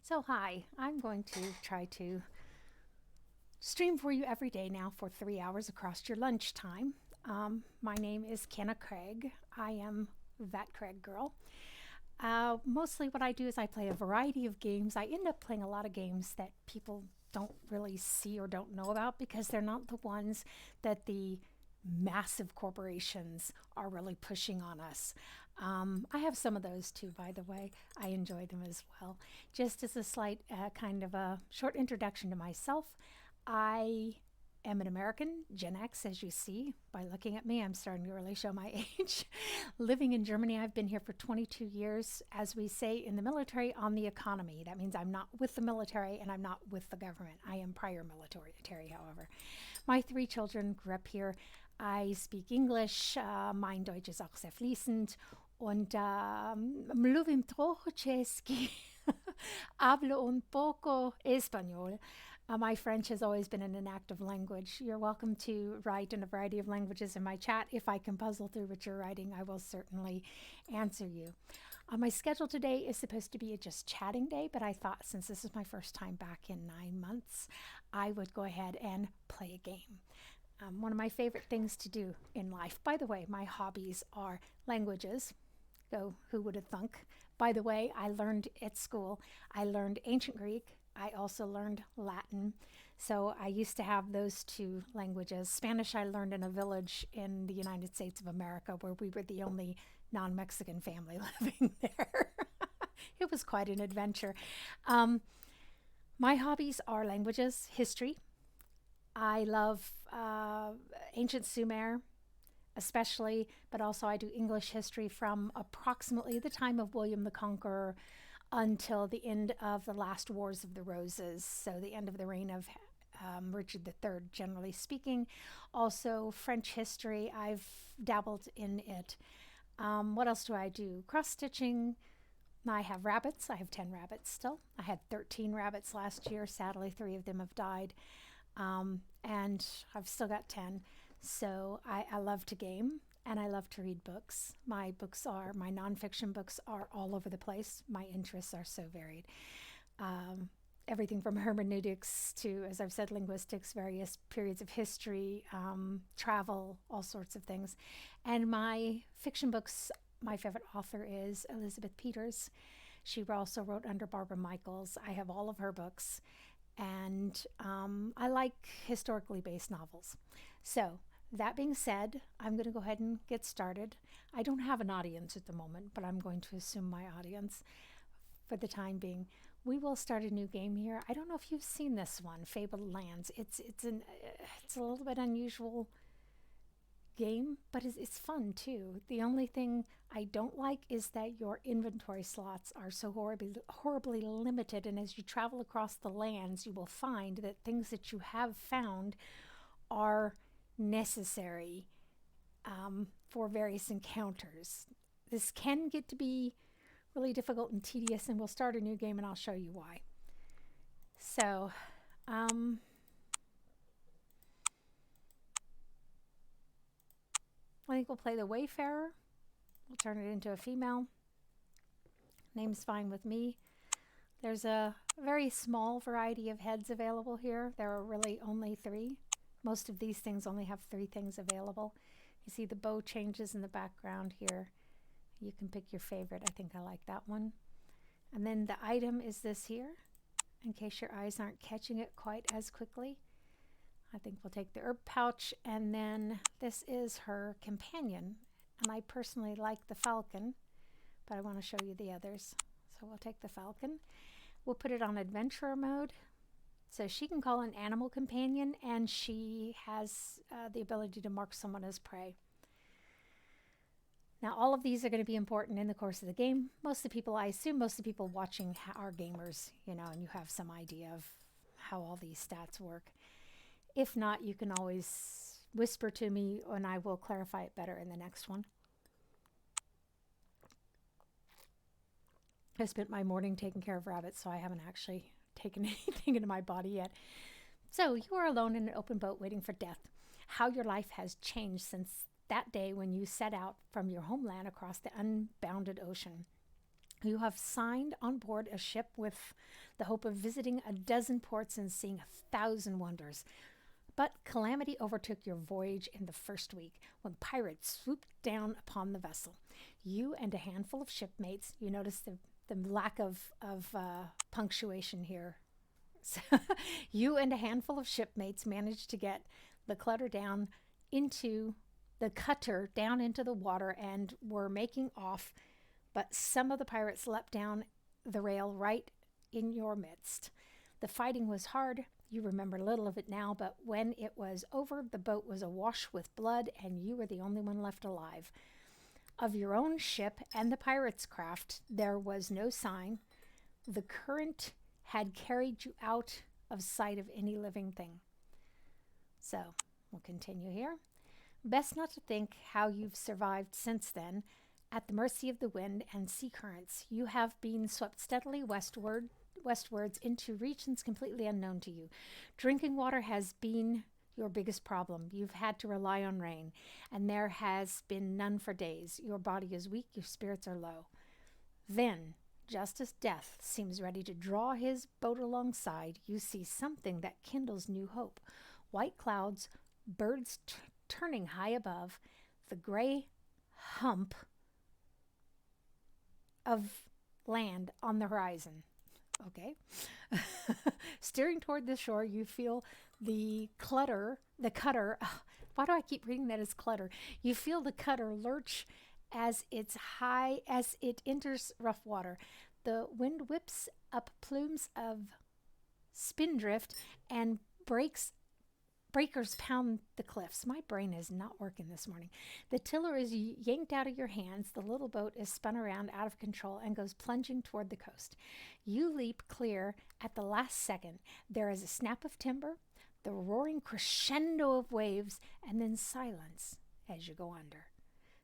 So, hi, I'm going to try to stream for you every day now for 3 hours across your lunchtime. My name is Kenna Craig. I am that Craig girl. Mostly what I do is I play a variety of games. I end up playing a lot of games that people don't really see or don't know about because they're not the ones that the massive corporations are really pushing on us. I have some of those too, by the way. I enjoy them as well. Just as a slight kind of a short introduction to myself, I am an American, Gen X, as you see by looking at me. I'm starting to really show my age. Living in Germany, I've been here for 22 years. As we say in the military, on the economy. That means I'm not with the military and I'm not with the government. I am prior military, however. My three children grew up here. I speak English. Mein Deutsch ist auch sehr fließend. Und mluvím trochu česky. Hablo un poco español. My French has always been an inactive language. You're welcome to write in a variety of languages in my chat. If I can puzzle through what you're writing, I will certainly answer you. My schedule today is supposed to be a just chatting day, but I thought since this is my first time back in 9 months, I would go ahead and play a game. One of my favorite things to do in life. By the way, my hobbies are languages. Go, who would have thunk? By the way, I learned at school, I learned ancient Greek. I also learned Latin. So I used to have those two languages. Spanish I learned in a village in the United States of America where we were the only non-Mexican family living there. It was quite an adventure. My hobbies are languages, history. I love ancient Sumer, especially, but also I do English history from approximately the time of William the Conqueror until the end of the last Wars of the Roses, so the end of the reign of Richard III, generally speaking. Also, French history, I've dabbled in it. What else do I do? Cross stitching. I have rabbits. I have 10 rabbits still. I had 13 rabbits last year. Sadly, 3 of them have died. And I've still got 10. So I love to game and I love to read books. My nonfiction books are all over the place. My interests are so varied. Everything from hermeneutics to, as I've said, linguistics, various periods of history, travel, all sorts of things. And my fiction books, my favorite author is Elizabeth Peters. She also wrote under Barbara Michaels. I have all of her books. And I like historically based novels. So, that being said, I'm going to go ahead and get started. I don't have an audience at the moment, but I'm going to assume my audience for the time being. We will start a new game here. I don't know if you've seen this one, Fabled Lands. It's a little bit unusual game, but it's fun too. The only thing I don't like is that your inventory slots are so horribly limited, and as you travel across the lands, you will find that things that you have found are necessary for various encounters. This can get to be really difficult and tedious, and we'll start a new game and I'll show you why. So, I think we'll play the Wayfarer. We'll turn it into a female. Name's fine with me. There's a very small variety of heads available here. There are really only 3. Most of these things only have 3 things available. You see the bow changes in the background here. You can pick your favorite. I think I like that one. And then the item is this here, in case your eyes aren't catching it quite as quickly. I think we'll take the herb pouch, and then this is her companion. And I personally like the falcon, but I want to show you the others. So we'll take the falcon. We'll put it on adventurer mode. So she can call an animal companion, and she has the ability to mark someone as prey. Now, all of these are going to be important in the course of the game. I assume most of the people watching are gamers, and you have some idea of how all these stats work. If not, you can always whisper to me, and I will clarify it better in the next one. I spent my morning taking care of rabbits, so I haven't actually taken anything into my body yet. So you are alone in an open boat waiting for death. How your life has changed since that day when you set out from your homeland across the unbounded ocean. You have signed on board a ship with the hope of visiting a dozen ports and seeing 1,000 wonders. But calamity overtook your voyage in the first week when pirates swooped down upon the vessel. You and a handful of shipmates, you notice the lack of punctuation here. So you and a handful of shipmates managed to get the cutter down into the water and were making off, but some of the pirates leapt down the rail right in your midst. The fighting was hard. You remember little of it now, but when it was over, the boat was awash with blood, and you were the only one left alive. Of your own ship and the pirates' craft, there was no sign. The current had carried you out of sight of any living thing. So, we'll continue here. Best not to think how you've survived since then. At the mercy of the wind and sea currents, you have been swept steadily westwards into regions completely unknown to you. Drinking water has been your biggest problem. You've had to rely on rain, and there has been none for days. Your body is weak, your spirits are low. Then, just as death seems ready to draw his boat alongside, you see something that kindles new hope. White clouds, birds turning high above, the gray hump of land on the horizon. Okay. Steering toward the shore, you feel the cutter. Why do I keep reading that as clutter? You feel the cutter lurch as it enters rough water. The wind whips up plumes of spindrift and breakers pound the cliffs. My brain is not working this morning. The tiller is yanked out of your hands. The little boat is spun around out of control and goes plunging toward the coast. You leap clear at the last second. There is a snap of timber, the roaring crescendo of waves, and then silence as you go under.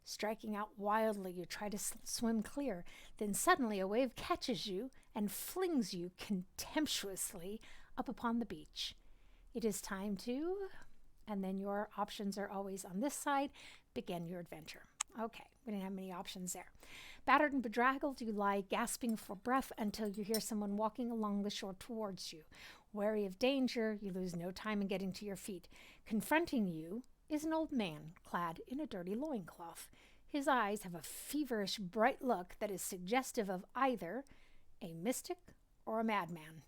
Striking out wildly, you try to swim clear. Then suddenly a wave catches you and flings you contemptuously up upon the beach. It is time to, and then your options are always on this side, begin your adventure. Okay, we didn't have many options there. Battered and bedraggled, you lie gasping for breath until you hear someone walking along the shore towards you. Wary of danger, you lose no time in getting to your feet. Confronting you is an old man clad in a dirty loincloth. His eyes have a feverish, bright look that is suggestive of either a mystic or a madman.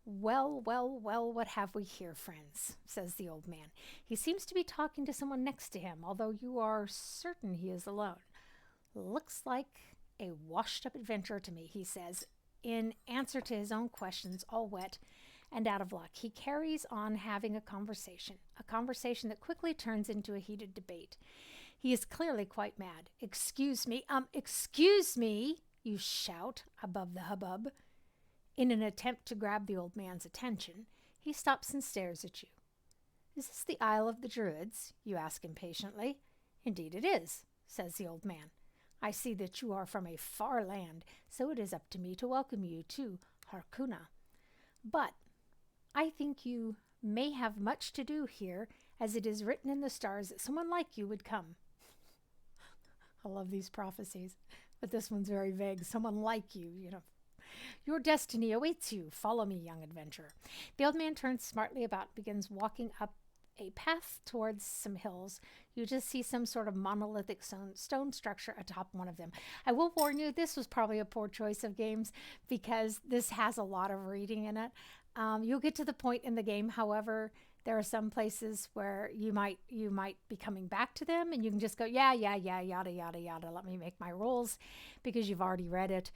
Well, what have we here, friends? Says the old man. He seems to be talking to someone next to him, although you are certain he is alone. Looks like a washed-up adventurer to me, he says, in answer to his own questions, all wet and out of luck. He carries on having a conversation that quickly turns into a heated debate. He is clearly quite mad. Excuse me, you shout above the hubbub. In an attempt to grab the old man's attention, he stops and stares at you. Is this the Isle of the Druids? You ask impatiently. Indeed it is, says the old man. I see that you are from a far land, so it is up to me to welcome you to Harkuna. But I think you may have much to do here, as it is written in the stars that someone like you would come. I love these prophecies, but this one's very vague. Someone like you, Your destiny awaits you. Follow me, young adventurer. The old man turns smartly about and begins walking up a path towards some hills. You just see some sort of monolithic stone structure atop one of them. I will warn you, this was probably a poor choice of games because this has a lot of reading in it. You'll get to the point in the game, however, there are some places where you might be coming back to them and you can just go, yeah, yada, yada. Let me make my rolls because you've already read it.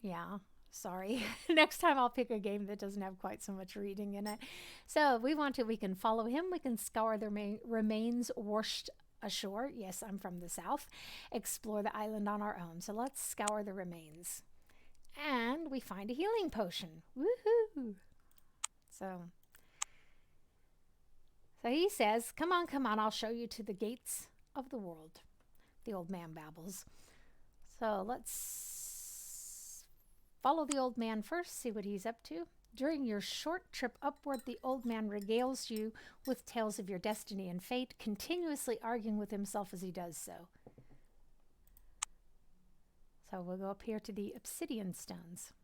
Yeah, sorry. Next time I'll pick a game that doesn't have quite so much reading in it. So if we can follow him. We can scour the remains washed ashore. Yes, I'm from the south. Explore the island on our own. So let's scour the remains. And we find a healing potion. Woohoo! So he says, come on, I'll show you to the gates of the world. The old man babbles. So let's follow the old man first, see what he's up to. During your short trip upward, the old man regales you with tales of your destiny and fate, continuously arguing with himself as he does so. So we'll go up here to the Obsidian stones.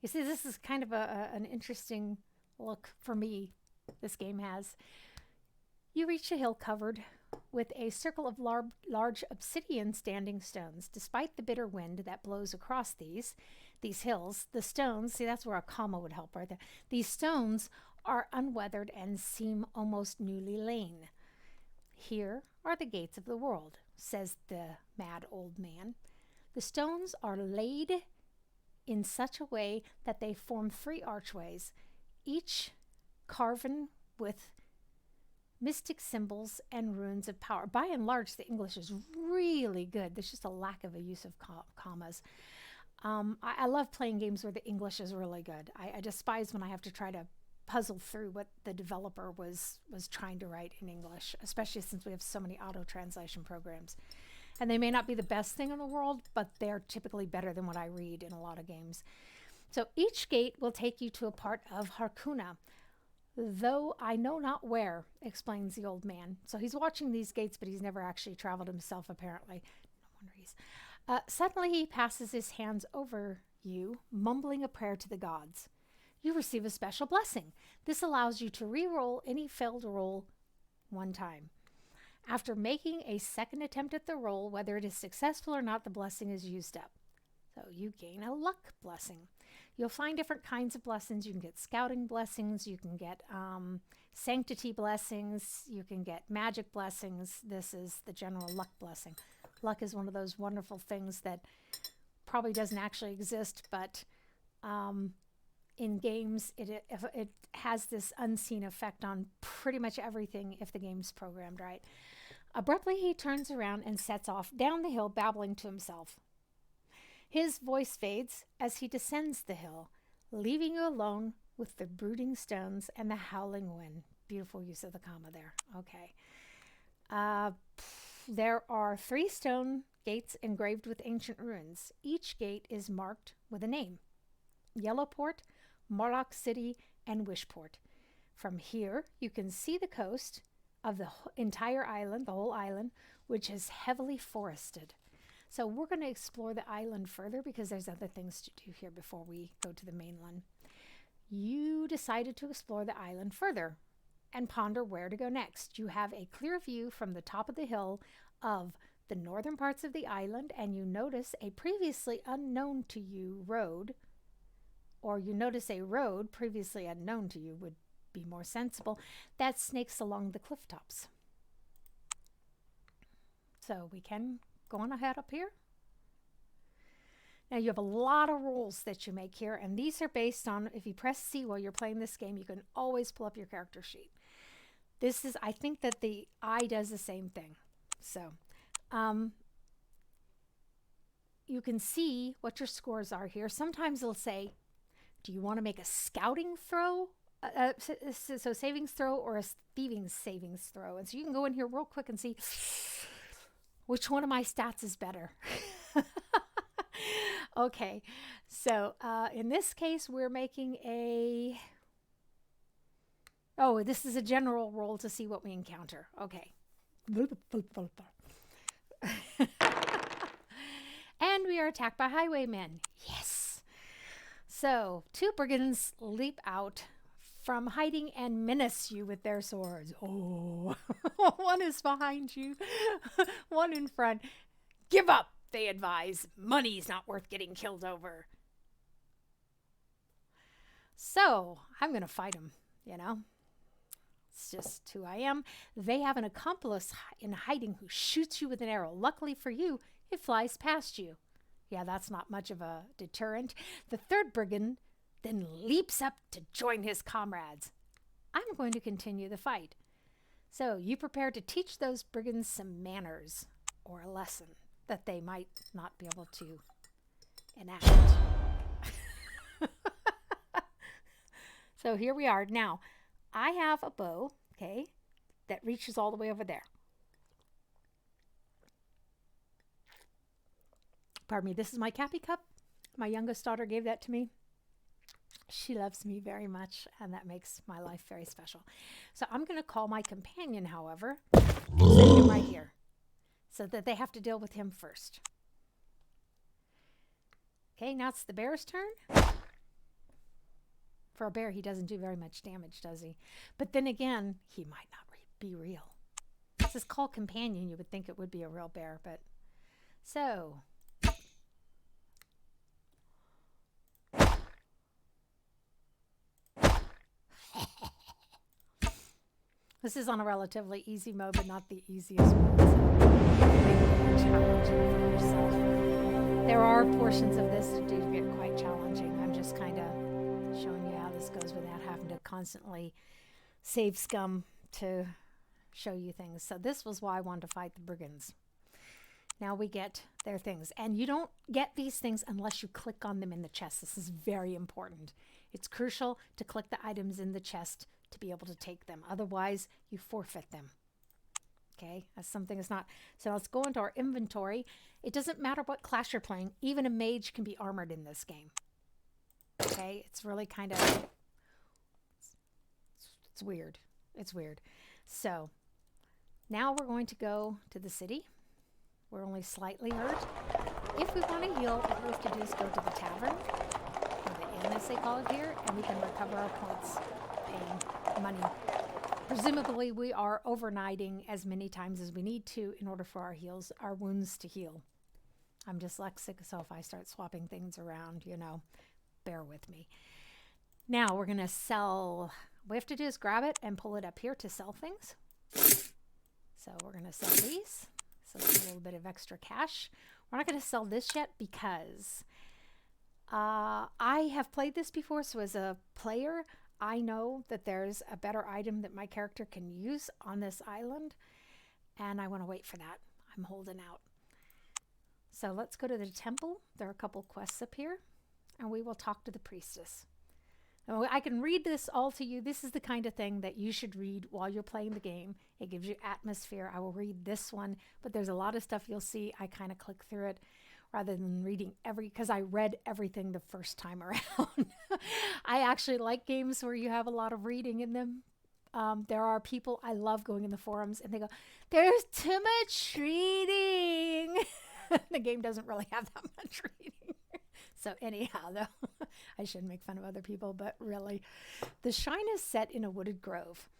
You see, this is kind of an interesting look for me, this game has. You reach a hill covered with a circle of large obsidian standing stones. Despite the bitter wind that blows across these hills, the stones, see, that's where a comma would help right there. These stones are unweathered and seem almost newly lain. Here are the gates of the world, says the mad old man. The stones are laid in such a way that they form 3 archways, each carven with mystic symbols and runes of power. By and large, the English is really good. There's just a lack of a use of commas. I love playing games where the English is really good. I despise when I have to try to puzzle through what the developer was trying to write in English, especially since we have so many auto-translation programs. And they may not be the best thing in the world, but they're typically better than what I read in a lot of games. So each gate will take you to a part of Harkuna, though I know not where, explains the old man. So he's watching these gates, but he's never actually traveled himself, apparently. No wonder he's... Suddenly he passes his hands over you, mumbling a prayer to the gods. You receive a special blessing. This allows you to re-roll any failed roll 1 time. After making a second attempt at the roll, whether it is successful or not, the blessing is used up. So you gain a luck blessing. You'll find different kinds of blessings. You can get scouting blessings. You can get sanctity blessings. You can get magic blessings. This is the general luck blessing. Luck is one of those wonderful things that probably doesn't actually exist, but in games, it has this unseen effect on pretty much everything if the game's programmed right. Abruptly, he turns around and sets off down the hill, babbling to himself. His voice fades as he descends the hill, leaving you alone with the brooding stones and the howling wind. Beautiful use of the comma there. Okay. There are 3 stone gates engraved with ancient runes. Each gate is marked with a name: Yellowport, Morlock City, and Wishport. From here, you can see the coast of the entire island, the whole island, which is heavily forested. So we're going to explore the island further because there's other things to do here before we go to the mainland. You decided to explore the island further and ponder where to go next. You have a clear view from the top of the hill of the northern parts of the island, and you notice a previously unknown to you road, or you notice a road previously unknown to you would be more sensible, that snakes along the cliff tops. So we can go on ahead up here. Now you have a lot of rolls that you make here, and these are based on, if you press C while you're playing this game, you can always pull up your character sheet. This is, I think that the eye does the same thing. So you can see what your scores are here. Sometimes it'll say, do you want to make a scouting throw? So savings throw or a thieving savings throw. And so you can go in here real quick and see which one of my stats is better. Okay, so in this case, we're making a... Oh, this is a general roll to see what we encounter. Okay. And we are attacked by Highwaymen. Yes! So, 2 brigands leap out from hiding and menace you with their swords. Oh, one is behind you, one in front. Give up, they advise. Money's not worth getting killed over. So, I'm going to fight them, you know. It's just who I am. They have an accomplice in hiding who shoots you with an arrow. Luckily for you, it flies past you. Yeah, that's not much of a deterrent. The 3rd brigand then leaps up to join his comrades. I'm going to continue the fight. So you prepare to teach those brigands some manners or a lesson that they might not be able to enact. So here we are. Now, I have a bow, okay, that reaches all the way over there. Pardon me, this is my Cappy Cup. My youngest daughter gave that to me. She loves me very much, and that makes my life very special. So I'm going to call my companion, however, and send him right here so that they have to deal with him first. Okay, now it's the bear's turn. For a bear, he doesn't do very much damage, does he? But then again, he might not be real. This is called companion. You would think it would be a real bear, but... So... This is on a relatively easy mode, but not the easiest mode. So challenging for yourself. There are portions of this that do get quite challenging. I'm just kind of showing you how this goes without having to constantly save scum to show you things. So this was why I wanted to fight the brigands. Now we get their things. And you don't get these things unless you click on them in the chest. This is very important. It's crucial to click the items in the chest to be able to take them. Otherwise, you forfeit them. Okay, that's something that's not. So let's go into our inventory. It doesn't matter what class you're playing. Even a mage can be armored in this game. Okay, it's really kind of, it's weird. It's weird. So now we're going to go to the city. We're only slightly hurt. If we want to heal, what we have to do is go to the tavern, or the inn as they call it here, and we can recover our points paying money. Presumably we are overnighting as many times as we need to in order for our wounds to heal. I'm dyslexic, so if I start swapping things around, you know, bear with me. Now we're going to sell. What we have to do is grab it and pull it up here to sell things. So we're going to sell these. So it's a little bit of extra cash. We're not going to sell this yet because I have played this before. So as a player, I know that there's a better item that my character can use on this island. And I want to wait for that. I'm holding out. So let's go to the temple. There are a couple quests up here. And we will talk to the priestess. Now, I can read this all to you. This is the kind of thing that you should read while you're playing the game. It gives you atmosphere. I will read this one, but there's a lot of stuff you'll see. I kind of click through it rather than reading because I read everything the first time around. I actually like games where you have a lot of reading in them. There are people, I love going in the forums and they go, there's too much reading. The game doesn't really have that much reading. So anyhow, though, I shouldn't make fun of other people, but really, the shrine is set in a wooded grove.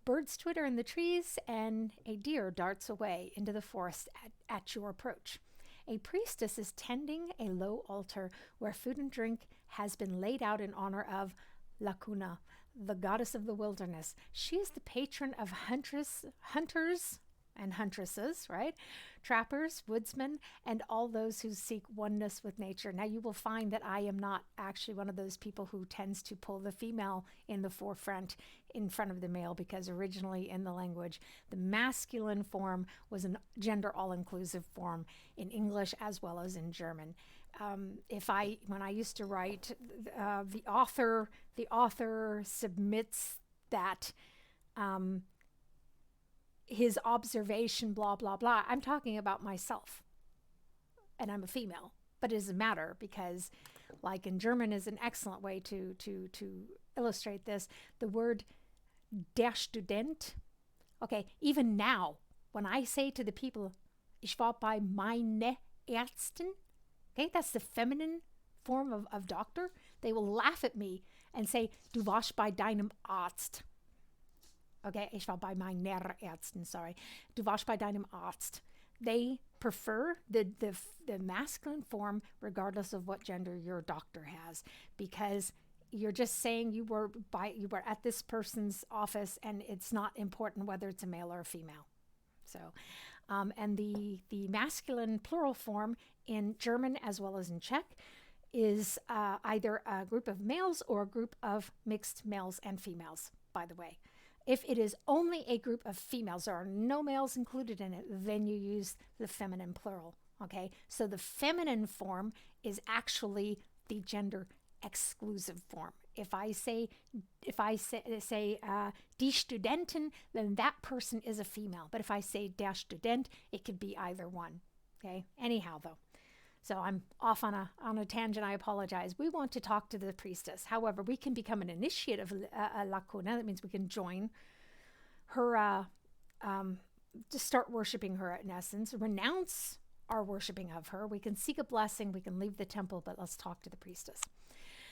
Birds twitter in the trees, and a deer darts away into the forest at your approach. A priestess is tending a low altar where food and drink has been laid out in honor of Lacuna, the goddess of the wilderness. She is the patron of hunters and huntresses, right? Trappers, woodsmen, and all those who seek oneness with nature. Now you will find that I am not actually one of those people who tends to pull the female in the forefront in front of the male, because originally in the language, the masculine form was a gender all-inclusive form in English as well as in German. When I used to write, the author submits that his observation, blah, blah, blah. I'm talking about myself. And I'm a female. But it doesn't matter because, like in German is an excellent way to illustrate this. The word der Student. Okay, even now, when I say to the people, ich war bei meine Ärztin, okay, that's the feminine form of doctor, they will laugh at me and say, du warst bei deinem Arzt. Okay, ich war bei meiner Ärztin, sorry. Du warst bei deinem Arzt. They prefer the masculine form regardless of what gender your doctor has, because you're just saying you were at this person's office, and it's not important whether it's a male or a female. So, and the masculine plural form in German as well as in Czech is either a group of males or a group of mixed males and females, by the way. If it is only a group of females, there are no males included in it, then you use the feminine plural, okay? So the feminine form is actually the gender exclusive form. If I say die Studentin, then that person is a female. But if I say der Student, it could be either one, okay? Anyhow, though. So I'm off on a tangent. I apologize. We want to talk to the priestess. However, we can become an initiate of Lacuna. That means we can join her, to start worshiping her in essence, renounce our worshiping of her. We can seek a blessing. We can leave the temple, but let's talk to the priestess.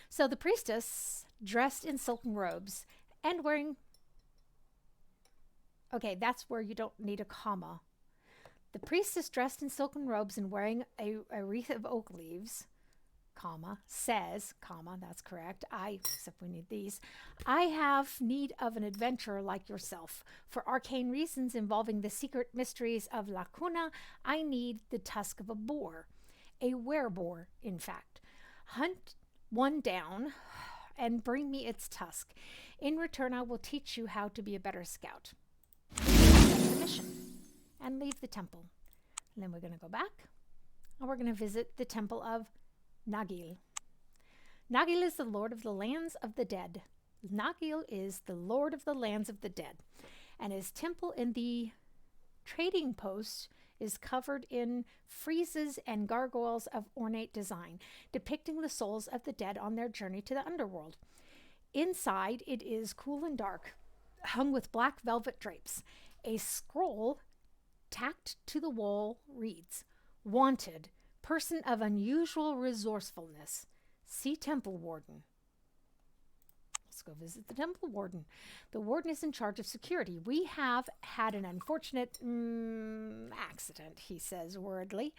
So the priestess, dressed in silken robes and wearing... Okay, that's where you don't need a comma. The priestess, dressed in silken robes and wearing a wreath of oak leaves, comma, says, comma, that's correct, except we need these, I have need of an adventurer like yourself. For arcane reasons involving the secret mysteries of La Cuna, I need the tusk of a boar. A wereboar, in fact. Hunt one down and bring me its tusk. In return, I will teach you how to be a better scout. That's the mission. And leave the temple. And then we're going to go back and we're going to visit the temple of Nagil. Nagil is the lord of the lands of the dead. Nagil is the lord of the lands of the dead. And his temple in the trading post is covered in friezes and gargoyles of ornate design, depicting the souls of the dead on their journey to the underworld. Inside, it is cool and dark, hung with black velvet drapes. A scroll tacked to the wall reads, Wanted, person of unusual resourcefulness. See Temple Warden. Let's go visit the Temple Warden. The warden is in charge of security. We have had an unfortunate accident, he says worriedly.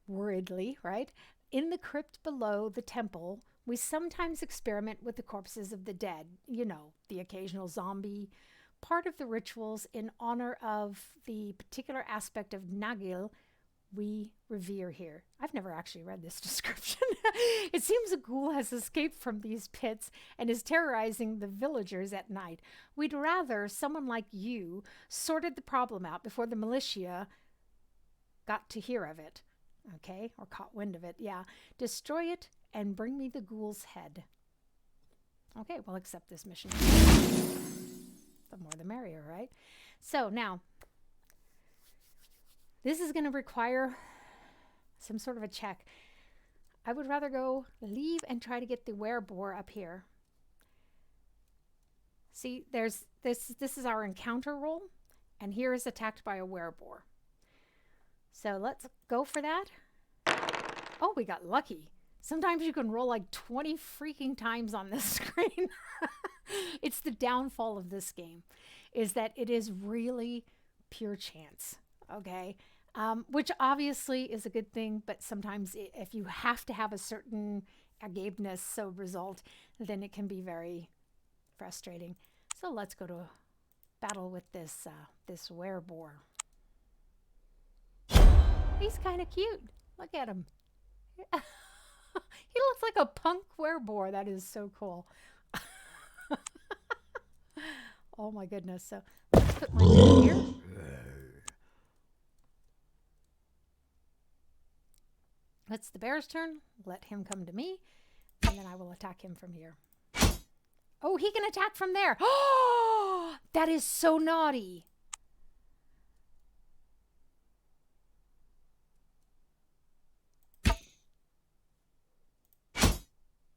Worriedly, right? In the crypt below the temple, we sometimes experiment with the corpses of the dead. You know, the occasional zombie. Part of the rituals in honor of the particular aspect of Nagil we revere here. I've never actually read this description. It seems a ghoul has escaped from these pits and is terrorizing the villagers at night. We'd rather someone like you sorted the problem out before the militia got to hear of it. Okay, or caught wind of it. Yeah. Destroy it and bring me the ghoul's head. Okay, we'll accept this mission. The more the merrier, right? So now, this is going to require some sort of a check. I would rather go leave and try to get the Wereboar up here. See, there's this is our encounter roll, and here is attacked by a Wereboar. So let's go for that. Oh, we got lucky. Sometimes you can roll like 20 freaking times on this screen. It's the downfall of this game, is that it is really pure chance, okay? Which obviously is a good thing, but sometimes if you have to have a certain agaveness, so result, then it can be very frustrating. So let's go to battle with this Wereboar. He's kind of cute. Look at him. He looks like a punk Wereboar. That is so cool. Oh my goodness. So let's put my turn here. It's the bear's turn. Let him come to me, and then I will attack him from here. Oh, he can attack from there. Oh, that is so naughty.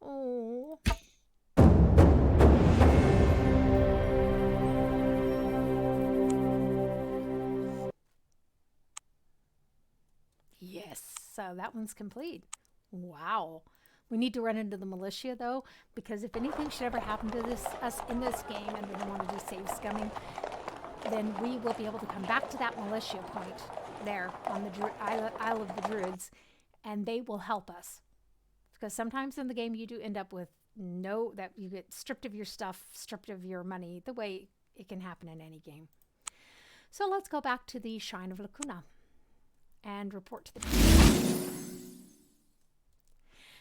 Oh. Yes, so that one's complete. Wow. We need to run into the militia, though, because if anything should ever happen to us in this game and we don't want to do save scumming, then we will be able to come back to that militia point there on the Isle of the Druids, and they will help us. Because sometimes in the game you do end up with that you get stripped of your stuff, stripped of your money, the way it can happen in any game. So let's go back to the Shrine of La Cuna and report to the people.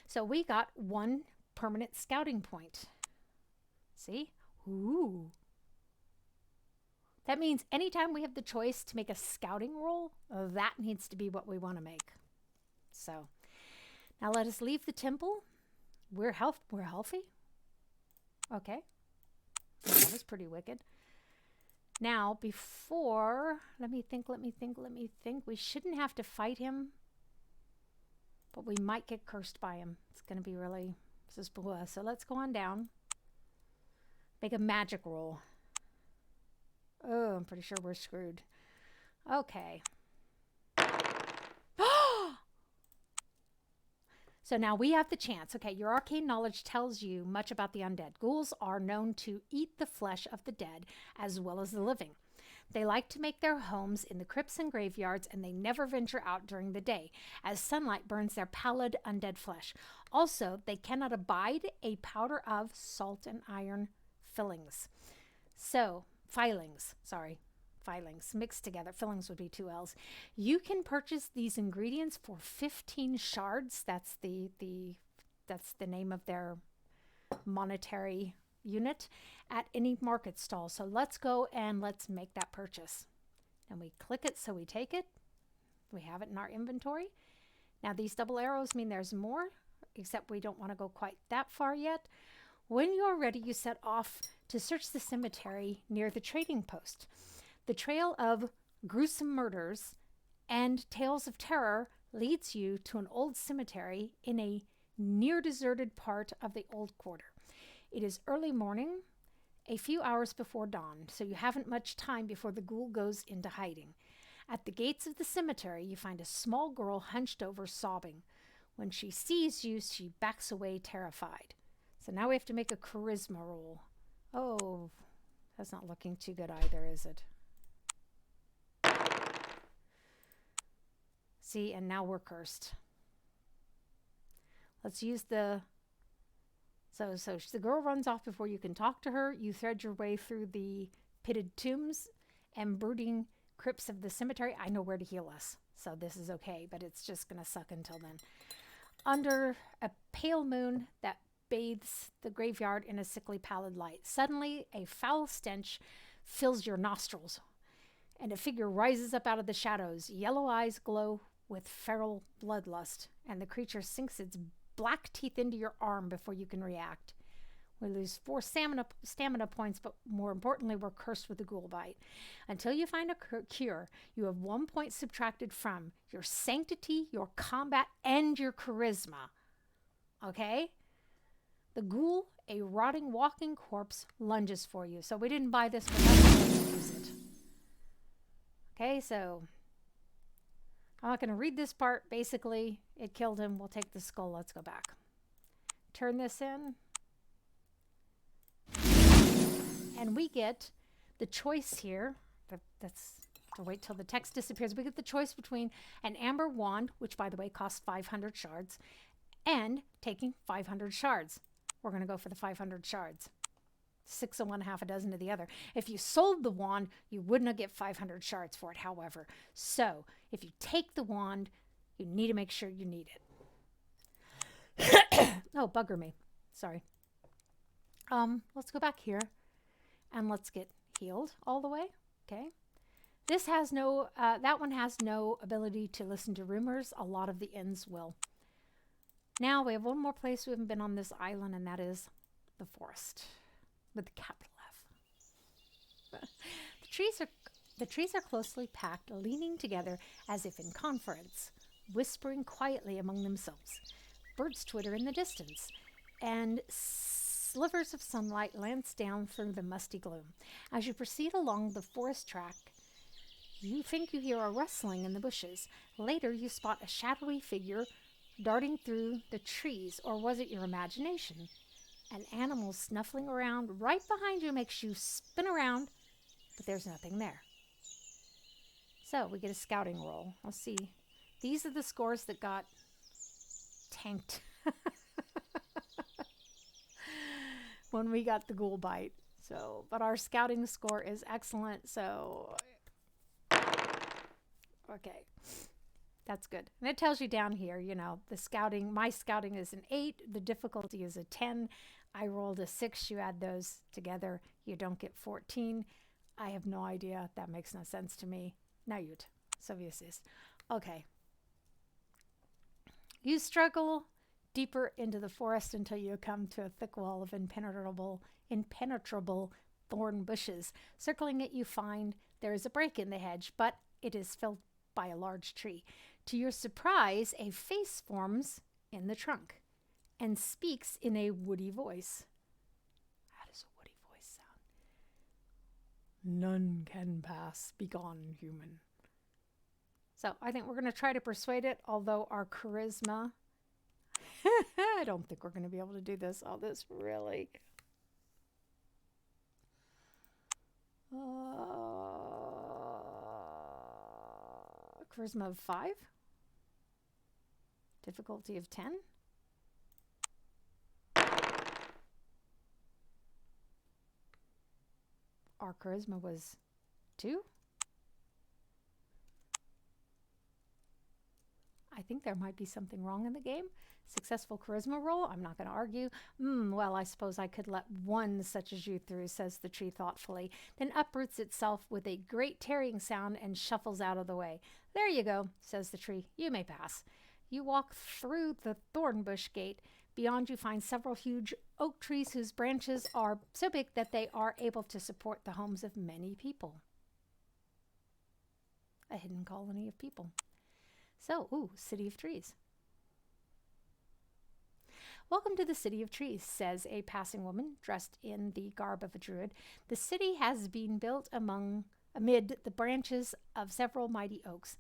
So we got 1 permanent scouting point. See? Ooh. That means anytime we have the choice to make a scouting roll, that needs to be what we want to make. So now let us leave the temple. We're healthy. Okay. That was pretty wicked. Now, let me think. We shouldn't have to fight him, but we might get cursed by him. It's going to be really suspicious. So let's go on down. Make a magic roll. Oh, I'm pretty sure we're screwed. Okay. So now we have the chance. Okay, your arcane knowledge tells you much about the undead. Ghouls are known to eat the flesh of the dead as well as the living. They like to make their homes in the crypts and graveyards, and they never venture out during the day, as sunlight burns their pallid undead flesh. Also, they cannot abide a powder of salt and iron filings. So, filings mixed together. Fillings would be 2 L's. You can purchase these ingredients for 15 shards. That's the name of their monetary unit at any market stall. So let's go and let's make that purchase. And we click it, so we take it. We have it in our inventory. Now these double arrows mean there's more, except we don't want to go quite that far yet. When you're ready, you set off to search the cemetery near the trading post. The trail of gruesome murders and tales of terror leads you to an old cemetery in a near deserted part of the old quarter. It is early morning, a few hours before dawn, so you haven't much time before the ghoul goes into hiding. At the gates of the cemetery, you find a small girl hunched over, sobbing. When she sees you, she backs away, terrified. So now we have to make a charisma roll. Oh, that's not looking too good either, is it? See, and now we're cursed. Let's use the... So the girl runs off before you can talk to her. You thread your way through the pitted tombs and brooding crypts of the cemetery. I know where to heal us, so this is okay, but it's just going to suck until then. Under a pale moon that bathes the graveyard in a sickly pallid light, suddenly a foul stench fills your nostrils, and a figure rises up out of the shadows. Yellow eyes glow with feral bloodlust, and the creature sinks its black teeth into your arm before you can react. We lose 4 stamina points, but more importantly, we're cursed with a ghoul bite. Until you find a cure, you have 1 point subtracted from your sanctity, your combat, and your charisma. Okay? The ghoul, a rotting walking corpse, lunges for you. So we didn't buy this, but that's how we use it. Okay, so I'm not going to read this part. Basically, it killed him. We'll take the skull. Let's go back. Turn this in. And we get the choice here. That's to wait till the text disappears. We get the choice between an amber wand, which, by the way, costs 500 shards, and taking 500 shards. We're going to go for the 500 shards. 6 of one, half a dozen of the other. If you sold the wand, you wouldn't get 500 shards for it, however. So, if you take the wand, you need to make sure you need it. Oh, bugger me. Sorry. Let's go back here and let's get healed all the way. Okay. This has no, that one has no ability to listen to rumors. A lot of the inns will. Now we have one more place we haven't been on this island, and that is the forest. With the capital F. The trees are closely packed, leaning together as if in conference, whispering quietly among themselves. Birds twitter in the distance, and slivers of sunlight lance down through the musty gloom. As you proceed along the forest track, you think you hear a rustling in the bushes. Later, you spot a shadowy figure darting through the trees, or was it your imagination? An animal snuffling around right behind you makes you spin around, but there's nothing there. So we get a scouting roll. Let's see. These are the scores that got tanked when we got the ghoul bite. So, but our scouting score is excellent. So, okay. That's good. And it tells you down here, you know, the scouting, my scouting is an 8. The difficulty is a 10. I rolled a 6. You add those together, you don't get 14. I have no idea. That makes no sense to me. Now you'd. So this is. Okay. You struggle deeper into the forest until you come to a thick wall of impenetrable thorn bushes. Circling it, you find there is a break in the hedge, but it is filled by a large tree. To your surprise, a face forms in the trunk and speaks in a woody voice. How does a woody voice sound? None can pass. Begone, human. So I think we're going to try to persuade it, although our charisma I don't think we're going to be able to do this. All this really. Charisma of 5. Difficulty of 10. Our charisma was 2. I think there might be something wrong in the game. Successful charisma roll. I'm not going to argue. Well, I suppose I could let one such as you through, says the tree thoughtfully, then uproots itself with a great tearing sound and shuffles out of the way. There you go, says the tree. You may pass. You walk through the thornbush gate. Beyond you find several huge oak trees whose branches are so big that they are able to support the homes of many people. A hidden colony of people. So, City of Trees. Welcome to the City of Trees, says a passing woman dressed in the garb of a druid. The city has been built amid the branches of several mighty oaks.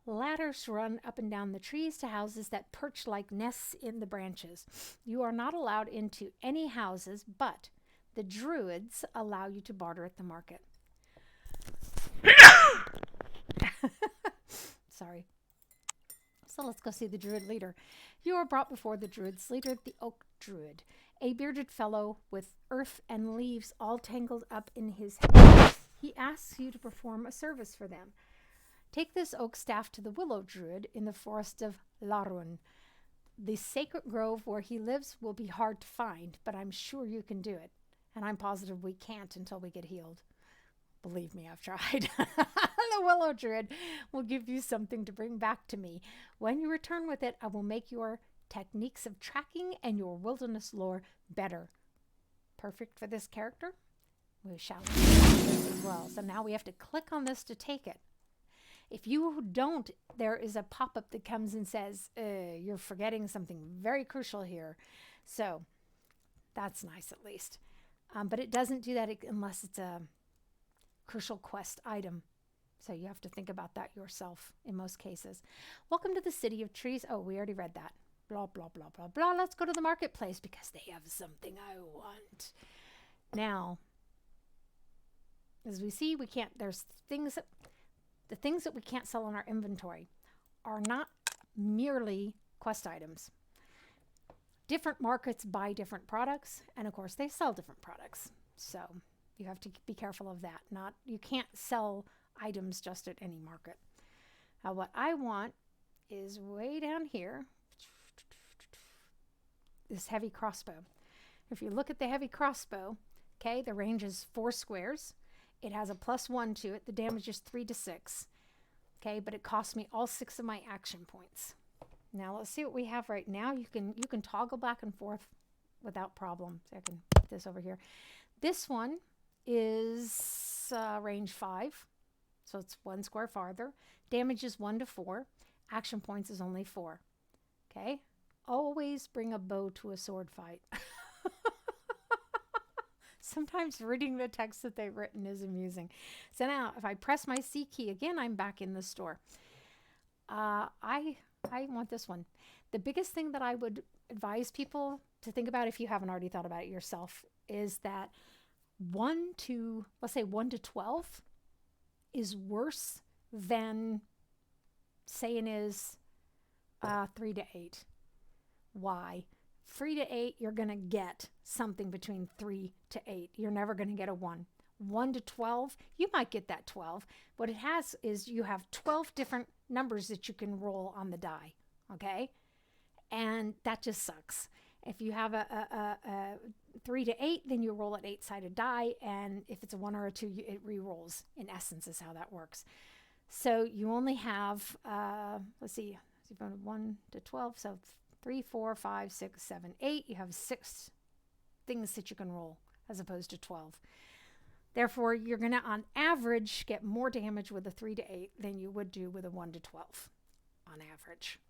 Ladders run up and down the trees to houses that perch like nests in the branches. You are not allowed into any houses, but the Druids allow you to barter at the market. Sorry. So let's go see the Druid leader. You are brought before the Druid's leader, the Oak Druid, a bearded fellow with earth and leaves all tangled up in his hair. He asks you to perform a service for them. Take this oak staff to the Willow Druid in the forest of Larun. The sacred grove where he lives will be hard to find, but I'm sure you can do it. And I'm positive we can't until we get healed. Believe me, I've tried. The Willow Druid will give you something to bring back to me. When you return with it, I will make your techniques of tracking and your wilderness lore better. Perfect for this character? We shall do this as well. So now we have to click on this to take it. If you don't, there is a pop-up that comes and says, you're forgetting something very crucial here. So that's nice at least. But it doesn't do that unless it's a crucial quest item. So you have to think about that yourself in most cases. Welcome to the City of Trees. Oh, we already read that. Blah, blah, blah, blah, blah. Let's go to the marketplace because they have something I want. Now, as we see, we can't, there's things that, the things that we can't sell in our inventory are not merely quest items. Different markets buy different products, and of course they sell different products. So you have to be careful of that. You can't sell items just at any market. Now what I want is way down here, this heavy crossbow. If you look at the heavy crossbow, okay, the range is 4 squares. It has a +1 to it. The damage is 3 to 6. Okay, but it costs me all 6 of my action points. Now let's see what we have right now. You can toggle back and forth without problem. So I can put this over here. This one is range 5. So it's 1 square farther. Damage is 1 to 4. Action points is only 4. Okay. Always bring a bow to a sword fight. Sometimes reading the text that they've written is amusing. So now if I press my C key again, I'm back in the store. I want this one. The biggest thing that I would advise people to think about, if you haven't already thought about it yourself, is that 1 to 12 is worse than saying is 3 to 8. Why? 3 to 8, you're going to get something between 3 to 8. You're never going to get a 1. 1 to 12, you might get that 12. What it has is you have 12 different numbers that you can roll on the die, okay? And that just sucks. If you have a 3 to 8, then you roll an 8-sided die, and if it's a 1 or a 2, it re-rolls. In essence, is how that works. So you only have, let's see, 1 to 12, so 3, 4, 5, 6, 7, 8. You have 6 things that you can roll as opposed to 12. Therefore, you're going to, on average, get more damage with a 3 to 8 than you would do with a 1 to 12 on average.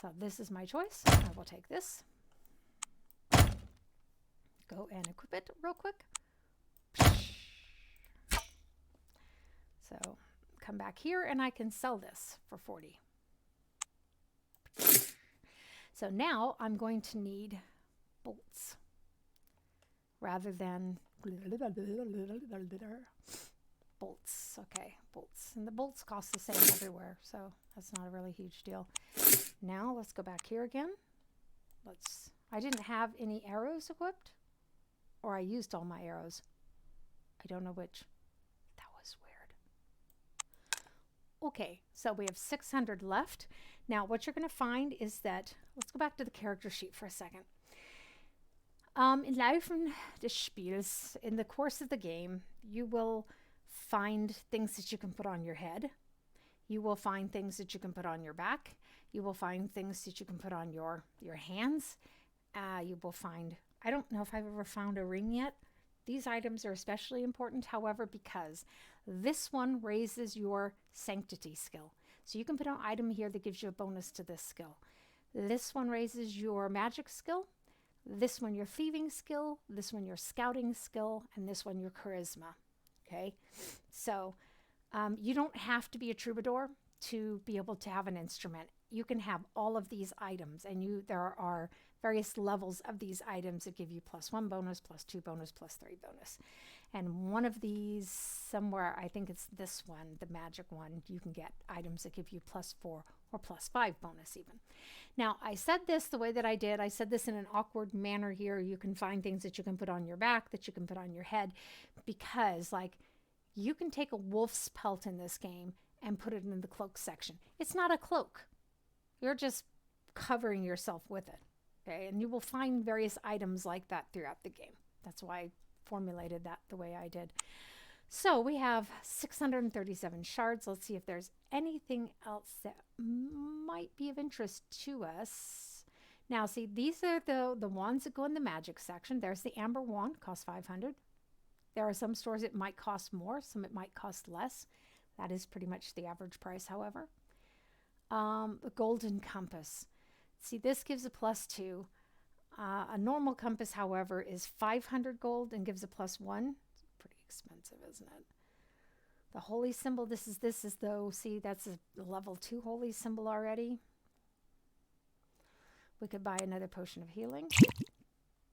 So this is my choice. I will take this. Go and equip it real quick. So come back here and I can sell this for 40. So now I'm going to need bolts rather than bolts. Okay, bolts. And the bolts cost the same everywhere, so that's not a really huge deal. Now let's go back here again. I didn't have any arrows equipped, or I used all my arrows. I don't know which. That was weird. Okay, so we have 600 left. Now what you're going to find is that, let's go back to the character sheet for a second. In Laufen des Spiels, in the course of the game, you will find things that you can put on your head. You will find things that you can put on your back. You will find things that you can put on your hands. You will find, I don't know if I've ever found a ring yet. These items are especially important, however, because this one raises your sanctity skill. So you can put an item here that gives you a bonus to this skill. This one raises your magic skill. This one your thieving skill. This one your scouting skill. And this one your charisma. Okay, so you don't have to be a troubadour to be able to have an instrument. You can have all of these items, and there are various levels of these items that give you +1 bonus, +2 bonus, +3 bonus. And one of these, somewhere, I think it's this one, the magic one, you can get items that give you +4 or +5 bonus even. Now, I said this the way that I did. I said this in an awkward manner here. You can find things that you can put on your back, that you can put on your head, because, like, you can take a wolf's pelt in this game and put it in the cloak section. It's not a cloak. You're just covering yourself with it. Okay, and you will find various items like that throughout the game. That's why I formulated that the way I did. So we have 637 shards. Let's see if there's anything else that might be of interest to us. Now, see, these are the wands that go in the magic section. There's the amber wand, costs 500. There are some stores it might cost more, some it might cost less. That is pretty much the average price, however. The golden compass. See, this gives a +2. A normal compass, however, is 500 gold and gives a +1. It's pretty expensive, isn't it? The holy symbol, this is though, see, that's a level 2 holy symbol already. We could buy another potion of healing.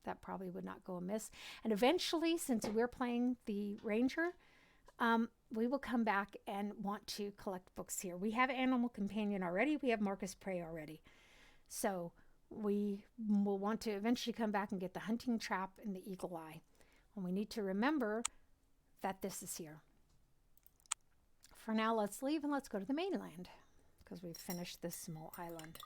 That probably would not go amiss. And eventually, since we're playing the ranger, we will come back and want to collect books here. We have Animal Companion already. We have Marcus Prey already. So we will want to eventually come back and get the Hunting Trap and the Eagle Eye. And we need to remember that this is here. For now, let's leave and let's go to the mainland, because we've finished this small island.